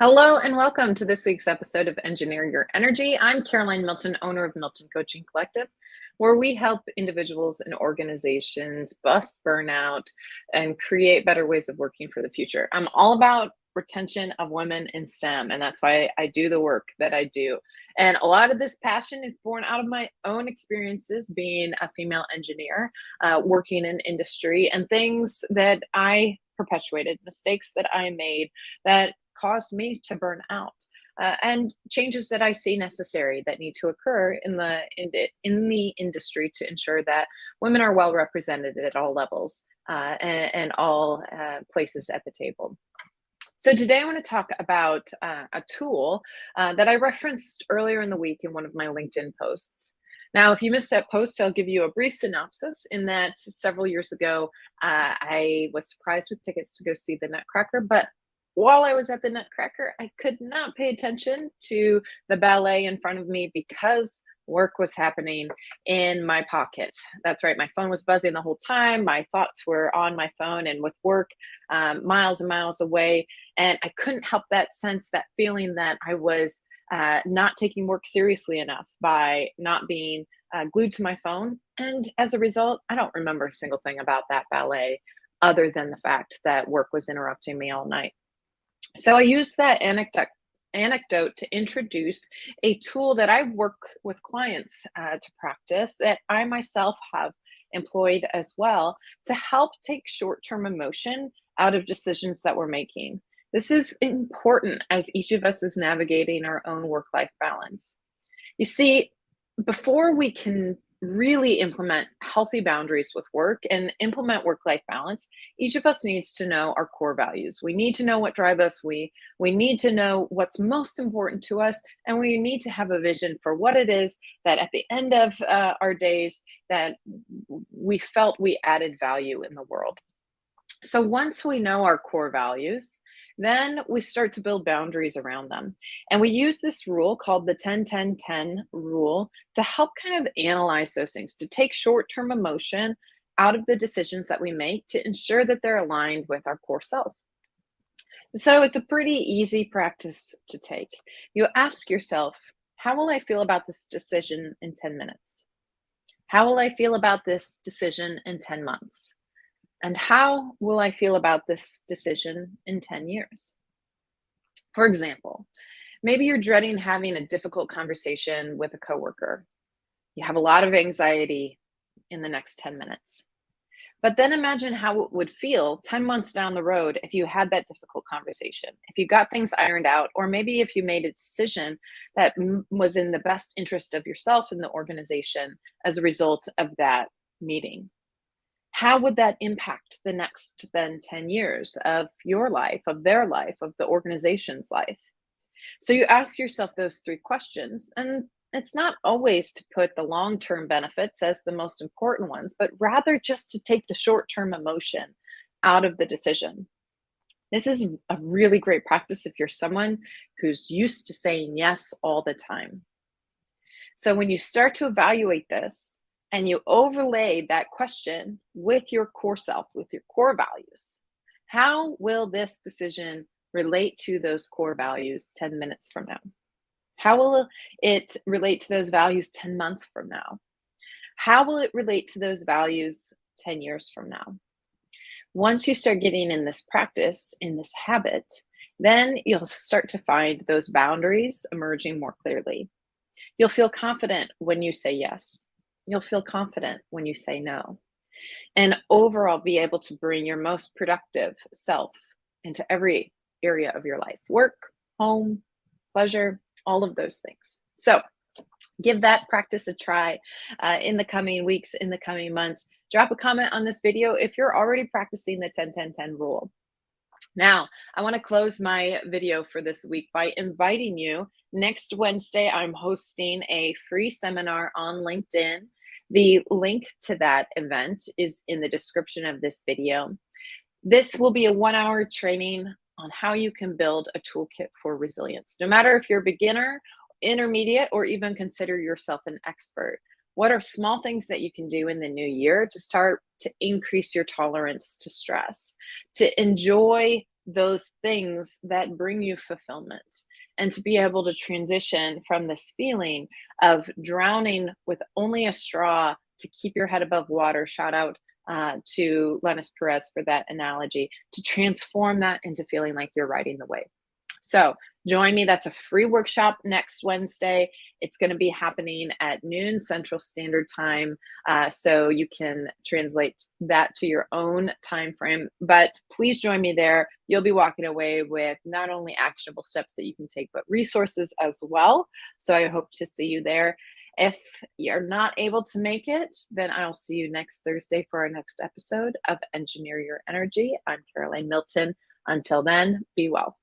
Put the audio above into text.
Hello and welcome to this week's episode of Engineer Your Energy. I'm Caroline Milton, owner of Milton Coaching Collective, where we help individuals and organizations bust burnout and create better ways of working for the future. I'm all about retention of women in STEM, and that's why I do the work that I do. And a lot of this passion is born out of my own experiences being a female engineer, working in industry, and things that I perpetuated, mistakes that I made that caused me to burn out, and changes that I see necessary that need to occur in the industry to ensure that women are well represented at all levels, and all places at the table. So today I want to talk about a tool that I referenced earlier in the week in one of my LinkedIn posts. Now, if you missed that post, I'll give you a brief synopsis in that several years ago, I was surprised with tickets to go see the Nutcracker, but while I was at the Nutcracker, I could not pay attention to the ballet in front of me because work was happening in my pocket. That's right, my phone was buzzing the whole time. My thoughts were on my phone and with work miles and miles away. And I couldn't help that sense, that feeling that I was not taking work seriously enough by not being glued to my phone. And as a result, I don't remember a single thing about that ballet other than the fact that work was interrupting me all night. So I use that anecdote to introduce a tool that I work with clients to practice, that I myself have employed as well, to help take short-term emotion out of decisions that we're making. This is important as each of us is navigating our own work-life balance. You see, before we can really implement healthy boundaries with work and implement work-life balance, each of us needs to know our core values. We need to know what drive us. We need to know what's most important to us, and we need to have a vision for what it is that at the end of our days that we felt we added value in the world. So once we know our core values, then we start to build boundaries around them. And we use this rule called the 10-10-10 rule to help kind of analyze those things, to take short-term emotion out of the decisions that we make to ensure that they're aligned with our core self. So it's a pretty easy practice to take. You ask yourself, how will I feel about this decision in 10 minutes? How will I feel about this decision in 10 months? And how will I feel about this decision in 10 years? For example, maybe you're dreading having a difficult conversation with a coworker. You have a lot of anxiety in the next 10 minutes. But then imagine how it would feel 10 months down the road if you had that difficult conversation, if you got things ironed out, or maybe if you made a decision that was in the best interest of yourself and the organization as a result of that meeting. How would that impact the next then 10 years of your life, of their life, of the organization's life? So you ask yourself those three questions, and it's not always to put the long-term benefits as the most important ones, but rather just to take the short-term emotion out of the decision. This is a really great practice if you're someone who's used to saying yes all the time. So when you start to evaluate this and you overlay that question with your core self, with your core values, how will this decision relate to those core values 10 minutes from now? How will it relate to those values 10 months from now? How will it relate to those values 10 years from now? Once you start getting in this practice, in this habit, then you'll start to find those boundaries emerging more clearly. You'll feel confident when you say yes. You'll feel confident when you say no. And overall, be able to bring your most productive self into every area of your life: work, home, pleasure, all of those things. So give that practice a try in the coming weeks, in the coming months. Drop a comment on this video if you're already practicing the 10-10-10 rule. Now, I want to close my video for this week by inviting you. Next Wednesday, I'm hosting a free seminar on LinkedIn. The link to that event is in the description of this video. This will be a 1-hour training on how you can build a toolkit for resilience. No matter if you're a beginner, intermediate, or even consider yourself an expert. What are small things that you can do in the new year to start to increase your tolerance to stress, to enjoy those things that bring you fulfillment, and to be able to transition from this feeling of drowning with only a straw to keep your head above water. Shout out to Lennis Perez for that analogy, to transform that into feeling like you're riding the wave. So join me. That's a free workshop next Wednesday. It's going to be happening at noon Central Standard Time, so you can translate that to your own time frame. But please join me there. You'll be walking away with not only actionable steps that you can take, but resources as well. So I hope to see you there. If you're not able to make it, then I'll see you next Thursday for our next episode of Engineer Your Energy. I'm Caroline Milton. Until then, be well.